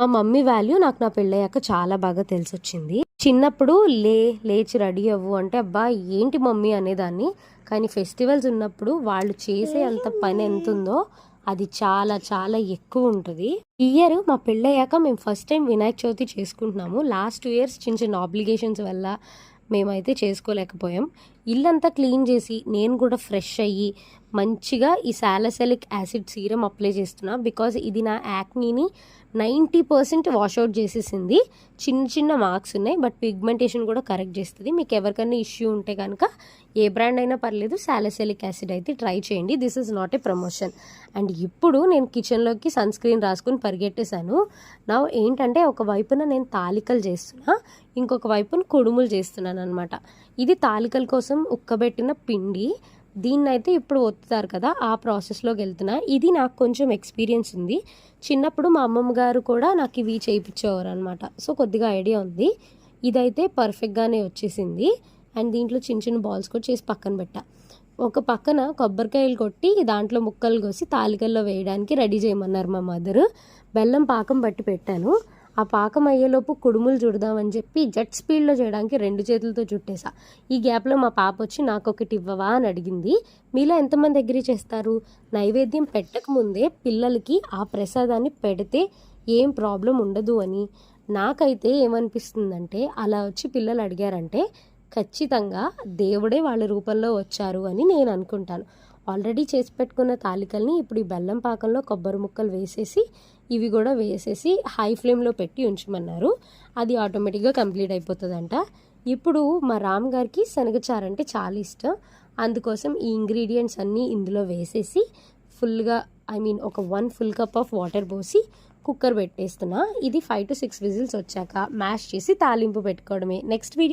మా mummy value నాకు నా పెళ్ళయ్యాక చాలా బాగా తెలిసొచ్చింది. చిన్నప్పుడు లేచి రెడీ అవ్వు అంటే అబ్బా ఏంటి మమ్మీ అనేదాన్ని. కానీ ఫెస్టివల్స్ ఉన్నప్పుడు వాళ్ళు చేసే అంత పని ఎంత ఉందో అది చాలా చాలా ఎక్కువ ఉంటుంది. ఈ ఇయర్ మా పెళ్ళయ్యాక మేము ఫస్ట్ టైం వినాయక చవితి చేసుకుంటున్నాము. లాస్ట్ 2 ఇయర్స్ చిన్న చిన్న ఆబ్లిగేషన్స్ వల్ల మేమైతే చేసుకోలేకపోయాం. ఇల్లంతా క్లీన్ చేసి నేను కూడా ఫ్రెష్ అయ్యి మంచిగా ఈ సాలిసిలిక్ యాసిడ్ సీరం అప్లై చేస్తున్నా. బికాజ్ ఇది నా యాక్నీని 90% వాష్అవుట్ చేసేసింది. చిన్న చిన్న మార్క్స్ ఉన్నాయి, బట్ పిగ్మెంటేషన్ కూడా కరెక్ట్ చేస్తుంది. మీకు ఎవరికైనా ఇష్యూ ఉంటే కనుక ఏ బ్రాండ్ అయినా పర్లేదు, సాలిసిలిక్ యాసిడ్ అయితే ట్రై చేయండి. This is not a promotion. And ఇప్పుడు నేను కిచెన్లోకి సన్ స్క్రీన్ రాసుకుని పరిగెట్టేశాను. నా ఏంటంటే ఒక వైపున నేను తాలికలు చేస్తున్నా, ఇంకొక వైపున కుడుములు చేస్తున్నాను అనమాట. ఇది తాలికల కోసం ఉక్కబెట్టిన పిండి. దీన్నైతే ఇప్పుడు ఒత్తుతారు కదా, ఆ ప్రాసెస్లోకి వెళ్తున్నా. ఇది నాకు కొంచెం ఎక్స్పీరియన్స్ ఉంది. చిన్నప్పుడు మా అమ్మమ్మ గారు కూడా నాకు ఇవి చేయించేవారు అనమాట. సో కొద్దిగా ఐడియా ఉంది. ఇదైతే పర్ఫెక్ట్గానే వచ్చేసింది. అండ్ దీంట్లో చిన్న చిన్న బాల్స్ కూడా చేసి పక్కన పెట్టా. ఒక పక్కన కొబ్బరికాయలు కొట్టి దాంట్లో ముక్కలు కోసి తాలికల్లో వేయడానికి రెడీ చేయమన్నారు మా మదర్. బెల్లం పాకం పట్టి పెట్టాను. ఆ పాకం అయ్యేలోపు కుడుములు చుడదామని చెప్పి జెట్ స్పీడ్లో చేయడానికి 2 చేతులతో చుట్టేసా. ఈ గ్యాప్లో మా పాప వచ్చి నాకు ఒకటి ఇవ్వవా అని అడిగింది. మీలో ఎంతమంది అగ్రీ చేస్తారు? నైవేద్యం పెట్టకముందే పిల్లలకి ఆ ప్రసాదాన్ని పెడితే ఏం ప్రాబ్లం ఉండదు అని. నాకైతే ఏమనిపిస్తుందంటే అలా వచ్చి పిల్లలు అడిగారంటే ఖచ్చితంగా దేవుడే వాళ్ళ రూపంలో వచ్చారు అని నేను అనుకుంటాను. ఆల్రెడీ చేసి పెట్టుకున్న తాలికల్ని ఇప్పుడు ఈ బెల్లం పాకంలో కొబ్బరి ముక్కలు వేసేసి ఇవి కూడా వేసేసి హై ఫ్లేమ్లో పెట్టి ఉంచమన్నారు. అది ఆటోమేటిక్గా కంప్లీట్ అయిపోతుందంట. ఇప్పుడు మా రామ్ గారికి శనగచారు అంటే చాలా ఇష్టం. అందుకోసం ఈ ఇంగ్రీడియంట్స్ అన్నీ ఇందులో వేసేసి ఫుల్గా ఒక 1 ఫుల్ కప్ ఆఫ్ వాటర్ పోసి కుక్కర్ పెట్టేస్తున్నా. ఇది 5 to 6 విజిల్స్ వచ్చాక మ్యాష్ చేసి తాలింపు పెట్టుకోవడమే. Next video